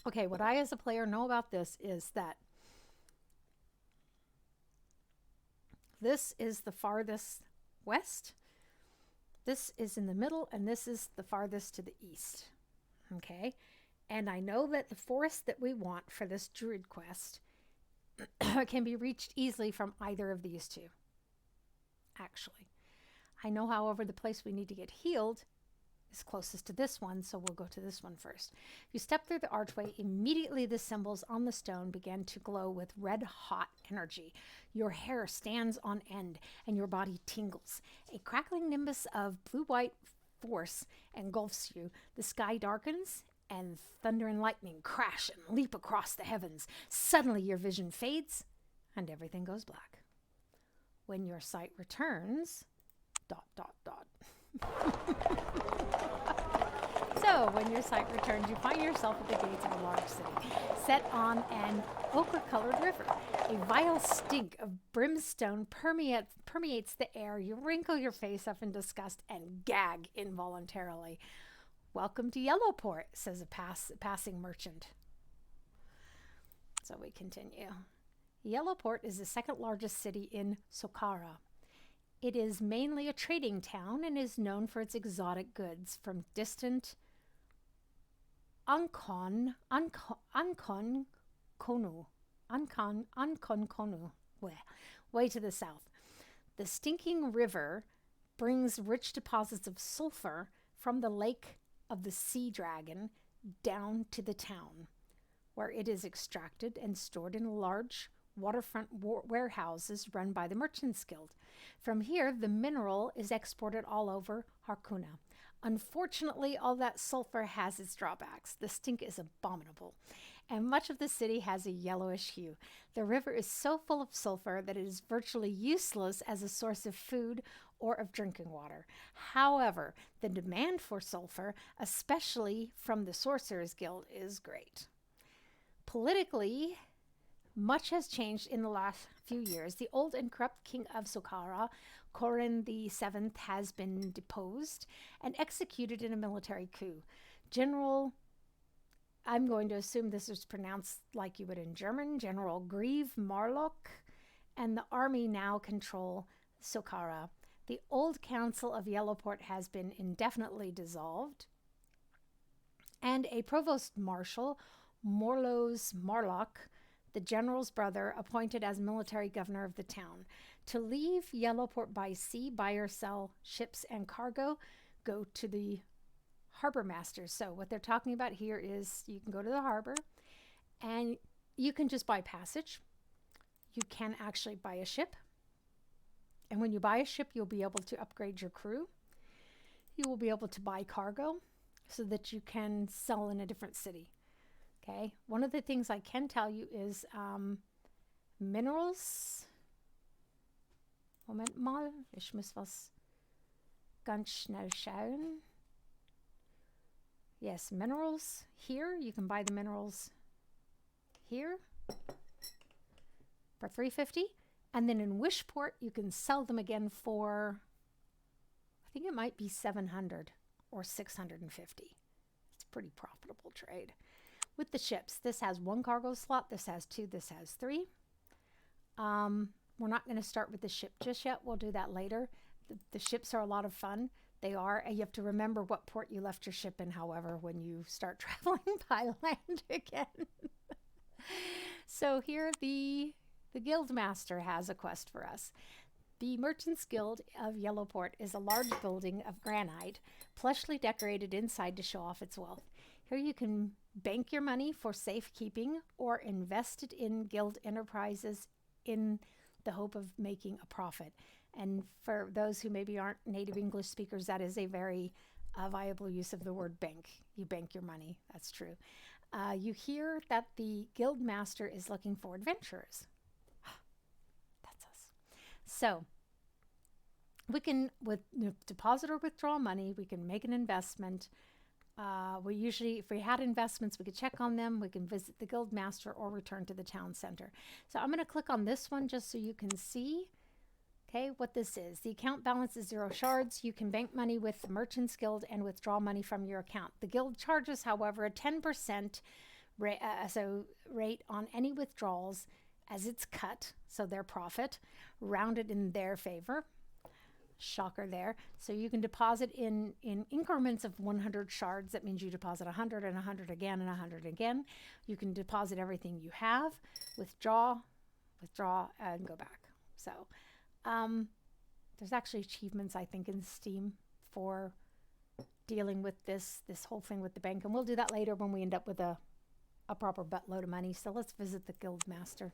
Okay, what I as a player know about this is that this is the farthest west, this is in the middle, and this is the farthest to the east. Okay, and I know that the forest that we want for this Druid quest can be reached easily from either of these two. Actually, I know, however, the place we need to get healed is closest to this one, so we'll go to this one first. If you step through the archway, immediately the symbols on the stone begin to glow with red-hot energy. Your hair stands on end and your body tingles. A crackling nimbus of blue-white force engulfs you. The sky darkens and thunder and lightning crash and leap across the heavens. Suddenly your vision fades and everything goes black. When your sight returns, ... So, when your sight returns, you find yourself at the gates of a large city, set on an ochre-colored river. A vile stink of brimstone permeates the air. You wrinkle your face up in disgust and gag involuntarily. "Welcome to Yellowport," says a passing merchant. So we continue. Yellowport is the second largest city in Sokara. It is mainly a trading town and is known for its exotic goods from distant Ancon Konu, way to the south. The stinking river brings rich deposits of sulfur from the lake of the sea dragon down to the town, where it is extracted and stored in large waterfront warehouses run by the Merchants Guild. From here, the mineral is exported all over Harkuna. Unfortunately, all that sulfur has its drawbacks. The stink is abominable, and much of the city has a yellowish hue. The river is so full of sulfur that it is virtually useless as a source of food or of drinking water. However, the demand for sulfur, especially from the Sorcerers Guild, is great. Politically, much has changed in the last few years. The old and corrupt king of Sokara, Corin VII, has been deposed and executed in a military coup. General, I'm going to assume this is pronounced like you would in German, General Grieve Marlock, and the army now control Sokara. The old council of Yellowport has been indefinitely dissolved, and a provost marshal, Morlos Marlock, the general's brother, appointed as military governor of the town. To leave Yellowport by sea, buy or sell ships and cargo, go to the harbor masters. So what they're talking about here is you can go to the harbor and you can just buy passage. You can actually buy a ship. And when you buy a ship, you'll be able to upgrade your crew. You will be able to buy cargo so that you can sell in a different city. Okay, one of the things I can tell you is minerals. Moment mal, ich muss was ganz schnell schauen. Yes, minerals here. You can buy the minerals here for $350. And then in Wishport, you can sell them again for, I think it might be $700 or $650. It's a pretty profitable trade. With the ships, this has 1 cargo slot, this has 2, this has 3. We're not going to start with the ship just yet. We'll do that later. The ships are a lot of fun. They are. And you have to remember what port you left your ship in, however, when you start traveling by land again. So here the Guild Master has a quest for us. The Merchants Guild of Yellowport is a large building of granite, plushly decorated inside to show off its wealth. Here you can bank your money for safekeeping or invest it in guild enterprises in the hope of making a profit. And for those who maybe aren't native English speakers, that is a very viable use of the word bank. You bank your money. That's true. You hear that the Guild Master is looking for adventurers. That's us. So we can, with deposit or withdraw money, we can make an investment. We usually, if we had investments, we could check on them. We can visit the Guild Master or return to the town center. So I'm going to click on this one just so you can see, okay, what this is. The account balance is 0 shards. You can bank money with the Merchants Guild and withdraw money from your account. The Guild charges, however, a 10% rate on any withdrawals as it's cut, so their profit, rounded in their favor. Shocker there. So you can deposit in increments of 100 shards. That means you deposit 100 and 100 again and 100 again. You can deposit everything you have, withdraw, and go back. So there's actually achievements, I think, in Steam for dealing with this whole thing with the bank. And we'll do that later when we end up with a proper buttload of money. So let's visit the Guild Master.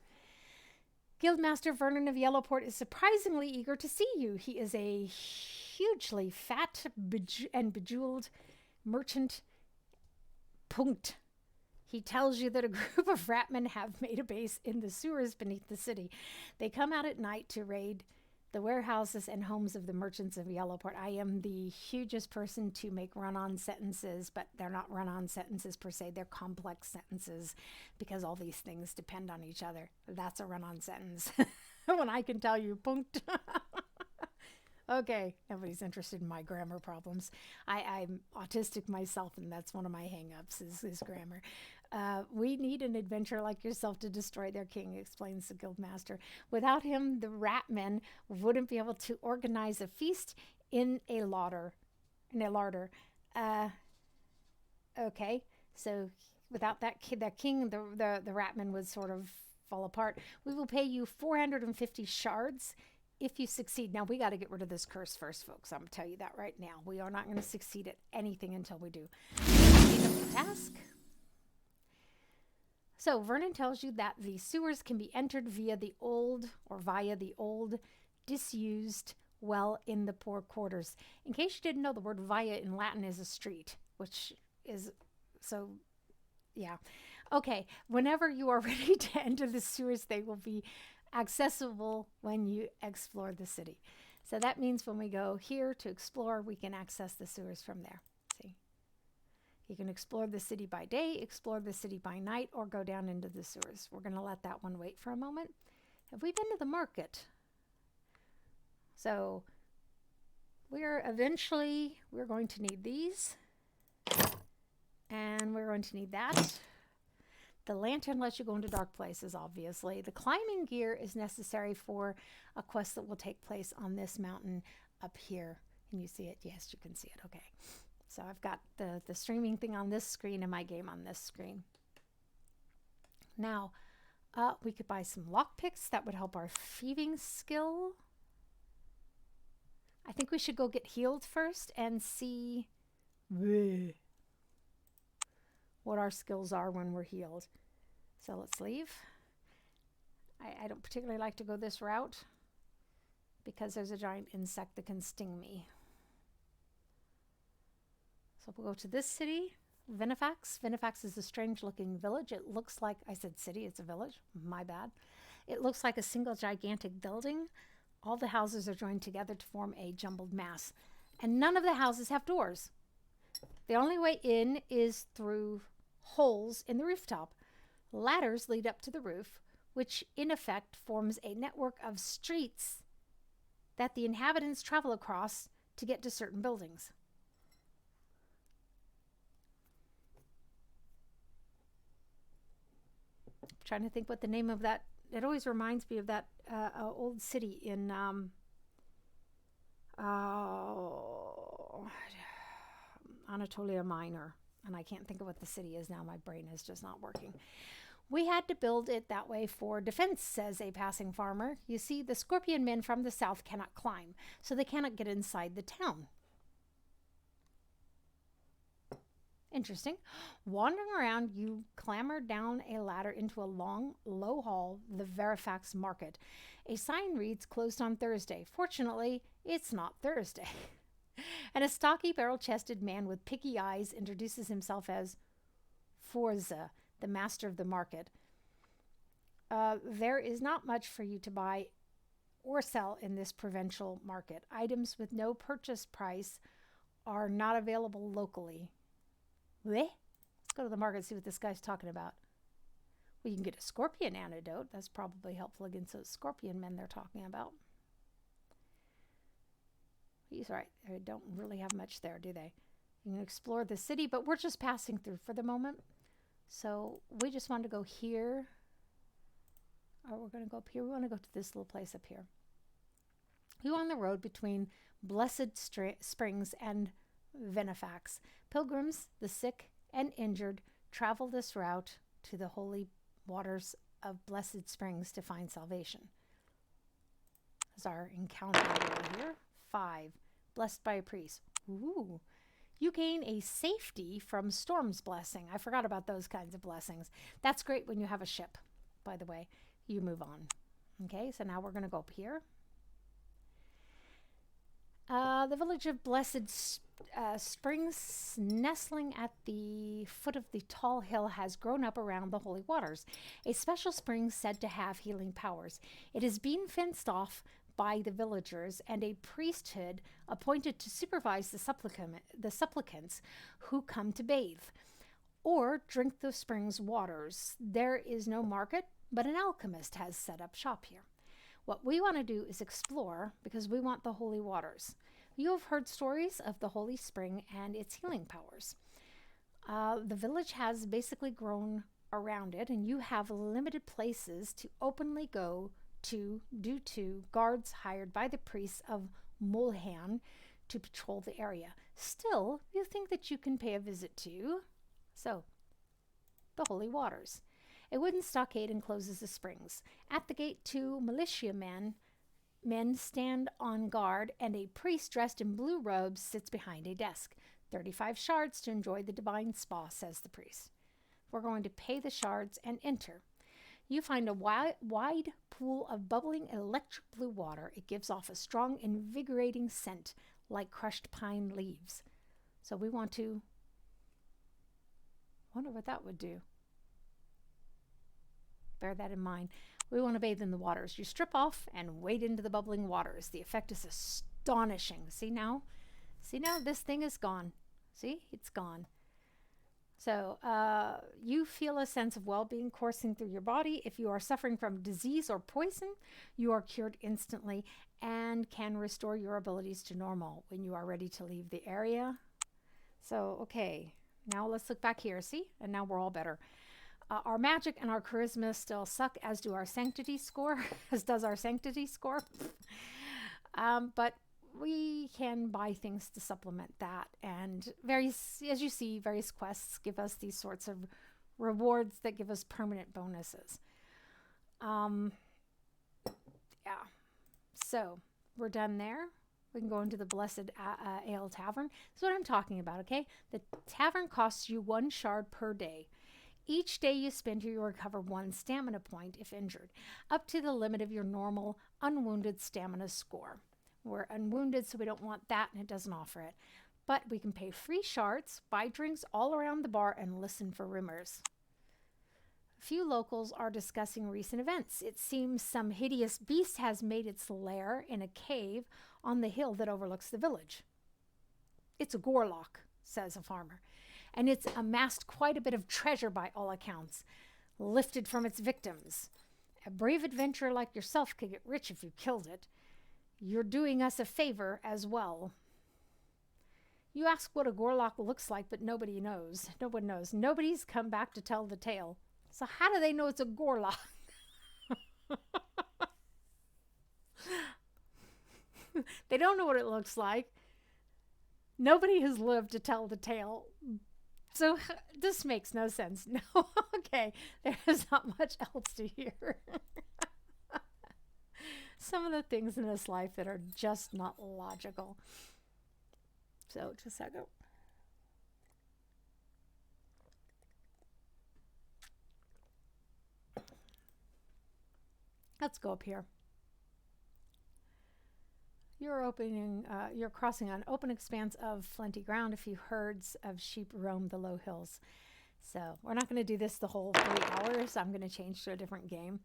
Guildmaster Vernon of Yellowport is surprisingly eager to see you. He is a hugely fat and bejeweled merchant. Punkt. He tells you that a group of ratmen have made a base in the sewers beneath the city. They come out at night to raid the warehouses and homes of the merchants of Yellowport. I am the hugest person to make run-on sentences, but they're not run-on sentences per se. They're complex sentences because all these things depend on each other. That's a run-on sentence. When I can tell you, punkt. Okay, nobody's interested in my grammar problems. I'm autistic myself, and that's one of my hang-ups is grammar. We need an adventurer like yourself to destroy their king, explains the Guildmaster. Without him, the ratmen wouldn't be able to organize a feast in a larder. Okay, so without that king, the ratmen would sort of fall apart. We will pay you 450 shards if you succeed. Now, we got to get rid of this curse first, folks. I'm going to tell you that right now. We are not going to succeed at anything until we do. Task. So Vernon tells you that the sewers can be entered via the old disused well in the poor quarters. In case you didn't know, the word via in Latin is a street, which is so, yeah. Okay, whenever you are ready to enter the sewers, they will be accessible when you explore the city. So that means when we go here to explore, we can access the sewers from there. See? You can explore the city by day, explore the city by night, or go down into the sewers. We're going to let that one wait for a moment. Have we been to the market? So we're going to need these. And we're going to need that. The lantern lets you go into dark places, obviously. The climbing gear is necessary for a quest that will take place on this mountain up here. Can you see it? Yes, you can see it. Okay. So I've got the streaming thing on this screen and my game on this screen. Now, we could buy some lockpicks. That would help our thieving skill. I think we should go get healed first and see what our skills are when we're healed. So let's leave. I don't particularly like to go this route because there's a giant insect that can sting me. So we'll go to this city, Venefax. Venefax is a strange looking village. It looks like, I said city, it's a village, my bad. It looks like a single gigantic building. All the houses are joined together to form a jumbled mass. And none of the houses have doors. The only way in is through holes in the rooftop. Ladders lead up to the roof, which in effect forms a network of streets that the inhabitants travel across to get to certain buildings. I'm trying to think what the name of that, it always reminds me of that old city in Anatolia Minor. And I can't think of what the city is now. My brain is just not working. We had to build it that way for defense, says a passing farmer. You see, the scorpion men from the south cannot climb, so they cannot get inside the town. Interesting. Wandering around, you clamber down a ladder into a long, low hall, the Venefax Market. A sign reads, closed on Thursday. Fortunately, it's not Thursday. And a stocky, barrel-chested man with picky eyes introduces himself as Forza, the master of the market. There is not much for you to buy or sell in this provincial market. Items with no purchase price are not available locally. Let's go to the market and see what this guy's talking about. Well, you can get a scorpion antidote. That's probably helpful against those scorpion men they're talking about. He's right. They don't really have much there, do they? You can explore the city, but we're just passing through for the moment. So we just want to go here. Or we're going to go up here. We want to go to this little place up here. You on the road between Blessed Springs and Venefax. Pilgrims, the sick and injured, travel this route to the holy waters of Blessed Springs to find salvation. There's our encounter over here. 5. Blessed by a priest. Ooh. You gain a safety from Storm's blessing. I forgot about those kinds of blessings. That's great when you have a ship, by the way. You move on. Okay, so now we're going to go up here. The village of Blessed Springs, nestling at the foot of the tall hill, has grown up around the holy waters. A special spring said to have healing powers. It is being fenced off by the villagers and a priesthood appointed to supervise the supplicants who come to bathe or drink the spring's waters. There is no market, but an alchemist has set up shop here. What we want to do is explore because we want the holy waters. You have heard stories of the holy spring and its healing powers. The village has basically grown around it, and you have limited places to openly go to due to guards hired by the priests of Mulhan to patrol the area. Still, you think that you can pay a visit to the holy waters. A wooden stockade encloses the springs. At the gate, 2 militiamen stand on guard, and a priest dressed in blue robes sits behind a desk. 35 shards to enjoy the divine spa, says the priest. We're going to pay the shards and enter. You find a wide pool of bubbling electric blue water. It gives off a strong, invigorating scent like crushed pine leaves. So we want to... wonder what that would do. Bear that in mind. We want to bathe in the waters. You strip off and wade into the bubbling waters. The effect is astonishing. See now? See now? This thing is gone. See? It's gone. So you feel a sense of well-being coursing through your body. If you are suffering from disease or poison, you are cured instantly and can restore your abilities to normal when you are ready to leave the area. So, okay. Now let's look back here. See? And now we're all better. Our magic and our charisma still suck, as do our sanctity score, as does our sanctity score. But we can buy things to supplement that. And as you see, various quests give us these sorts of rewards that give us permanent bonuses. Yeah. So we're done there. We can go into the blessed Ale Tavern. This is what I'm talking about, okay? The tavern costs you 1 shard per day. Each day you spend here, you recover 1 stamina point if injured, up to the limit of your normal unwounded stamina score. We're unwounded, so we don't want that, and it doesn't offer it. But we can pay free shards, buy drinks all around the bar, and listen for rumors. A few locals are discussing recent events. It seems some hideous beast has made its lair in a cave on the hill that overlooks the village. It's a gorlock, says a farmer, and it's amassed quite a bit of treasure by all accounts, lifted from its victims. A brave adventurer like yourself could get rich if you killed it. You're doing us a favor as well. You ask what a gorlock looks like, but nobody knows. No one knows. Nobody's come back to tell the tale. So how do they know it's a gorlock? They don't know what it looks like. Nobody has lived to tell the tale. So this makes no sense. No, okay. There's not much else to hear. Some of the things in this life that are just not logical. So just a second. Let's go up here. You're crossing an open expanse of flinty ground. A few herds of sheep roam the low hills. So we're not going to do this the whole 3 hours. I'm going to change to a different game.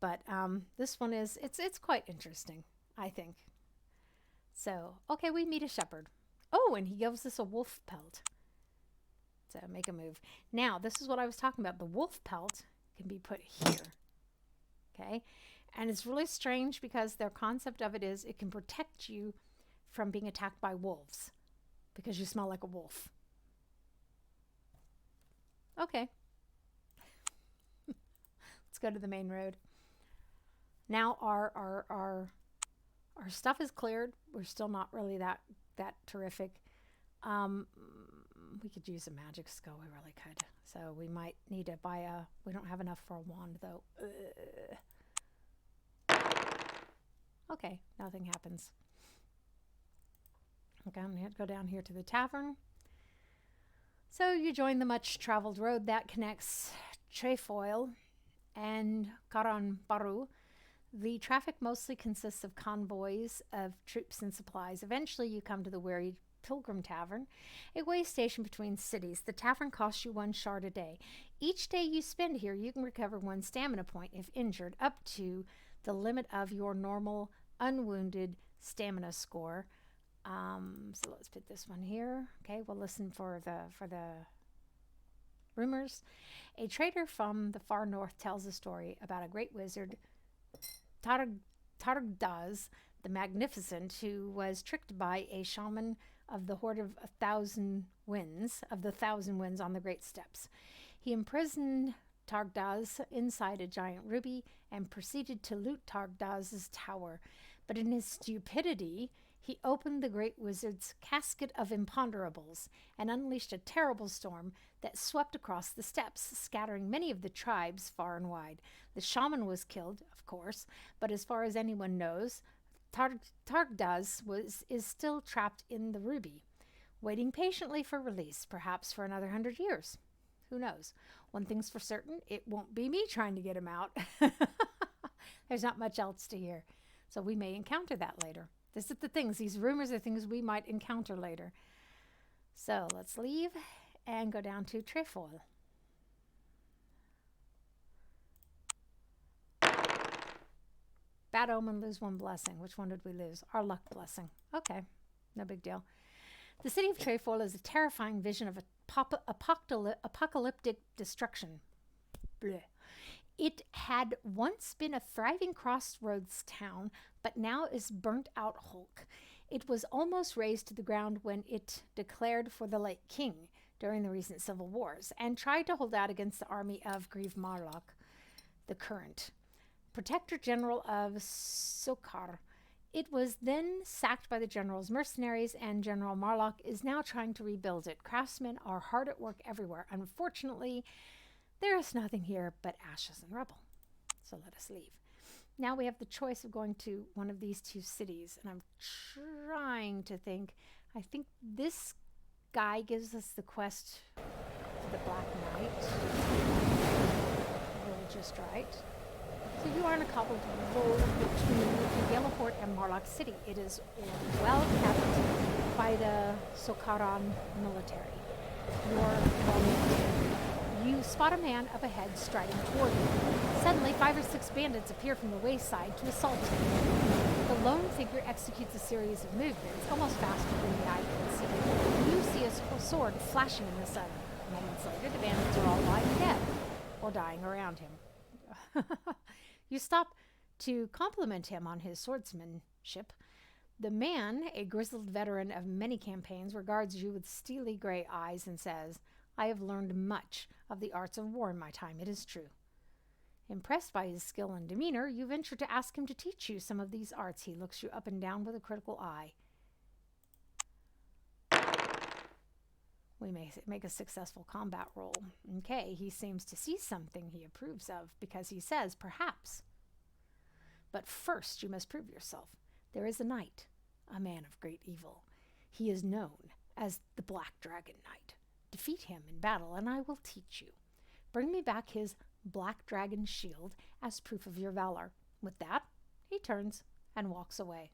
But this one is, it's quite interesting, I think. So, okay, we meet a shepherd. Oh, and he gives us a wolf pelt. So make a move. Now, this is what I was talking about. The wolf pelt can be put here. Okay? And it's really strange because their concept of it is it can protect you from being attacked by wolves because you smell like a wolf. Okay. Let's go to the main road. Now our stuff is cleared. We're still not really that terrific. We could use a magic skill. We really could. So we might need to buy we don't have enough for a wand though. Okay, nothing happens. Okay, I'm going to go down here to the tavern. So you join the much-traveled road that connects Treffoille and Caran Baru. The traffic mostly consists of convoys of troops and supplies. Eventually, you come to the weary Pilgrim Tavern, a way station between cities. The tavern costs you 1 shard a day. Each day you spend here, you can recover 1 stamina point if injured, up to the limit of your normal unwounded stamina score. So let's put this one here. Okay, we'll listen for the rumors. A trader from the far north tells a story about a great wizard, Targdaz the Magnificent, who was tricked by a shaman of the Horde of 1,000 Winds, of the 1,000 Winds on the Great Steppes. He imprisoned Targdaz inside a giant ruby and proceeded to loot Targdaz's tower. But in his stupidity, he opened the great wizard's casket of imponderables and unleashed a terrible storm that swept across the steppes, scattering many of the tribes far and wide. The shaman was killed, of course, but as far as anyone knows, Targdaz is still trapped in the ruby, waiting patiently for release, perhaps for another 100 years. Who knows? One thing's for certain, it won't be me trying to get him out. There's not much else to hear. So we may encounter that later. This is the things. These rumors are things we might encounter later. So let's leave and go down to Treffoille. Bad omen, lose one blessing. Which one did we lose? Our luck blessing. Okay, no big deal. The city of Treffoille is a terrifying vision of apocalyptic destruction. Blech. It had once been a thriving crossroads town, but now is burnt out hulk. It was almost razed to the ground when it declared for the late king during the recent civil wars and tried to hold out against the army of Grieve Marlock, the current Protector General of Sokara. It was then sacked by the general's mercenaries, and General Marlock is now trying to rebuild it. Craftsmen are hard at work everywhere. Unfortunately, there is nothing here but ashes and rubble. So let us leave. Now we have the choice of going to one of these two cities, and I'm trying to think. I think this guy gives us the quest for the Black Knight. Really just right. So you are in a cobbled road between Yellowport and Marlock City. It is well kept by the Sokara military. You spot a man up ahead striding toward you. Suddenly, 5 or 6 bandits appear from the wayside to assault him. The lone figure executes a series of movements, almost faster than the eye can see. You see a sword flashing in the sun. Moments later, the bandits are all lying dead or dying around him. You stop to compliment him on his swordsmanship. The man, a grizzled veteran of many campaigns, regards you with steely gray eyes and says, "I have learned much of the arts of war in my time, it is true." Impressed by his skill and demeanor, you venture to ask him to teach you some of these arts. He looks you up and down with a critical eye. We may make a successful combat roll. Okay, he seems to see something he approves of because he says, "Perhaps. But first you must prove yourself. There is a knight, a man of great evil. He is known as the Black Dragon Knight. Defeat him in battle and I will teach you. Bring me back his Black Dragon shield as proof of your valor." With that, he turns and walks away.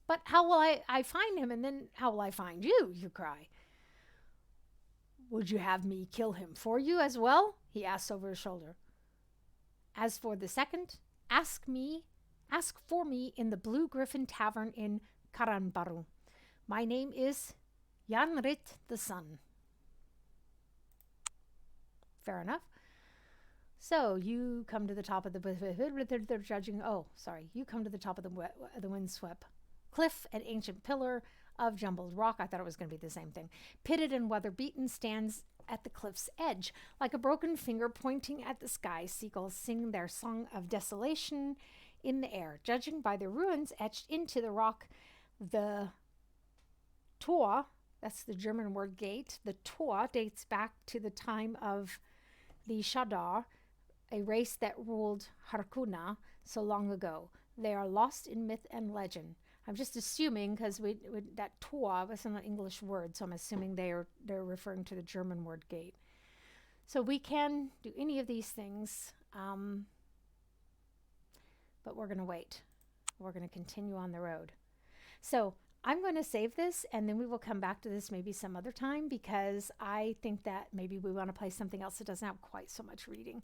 "But how will I find him, and then how will I find you?" you cry. "Would you have me kill him for you as well?" he asks over his shoulder. "As for the second, ask for me in the Blue Griffin Tavern in Karanbaru. My name is Yanrit the Sun." Fair enough. So you come to the top of they're judging. Oh, sorry. You come to the top of the windswept cliff, an ancient pillar of jumbled rock. I thought it was going to be the same thing. Pitted and weather-beaten, stands at the cliff's edge, like a broken finger pointing at the sky. Seagulls sing their song of desolation in the air. Judging by the ruins etched into the rock, the Tor, that's the German word gate, the Tor dates back to the time of the Shadar, a race that ruled Harkuna so long ago. They are lost in myth and legend. I'm just assuming, because that Tor was an English word, so I'm assuming they're referring to the German word gate. So we can do any of these things, but we're going to wait. We're going to continue on the road. So I'm going to save this, and then we will come back to this maybe some other time, because I think that maybe we want to play something else that doesn't have quite so much reading.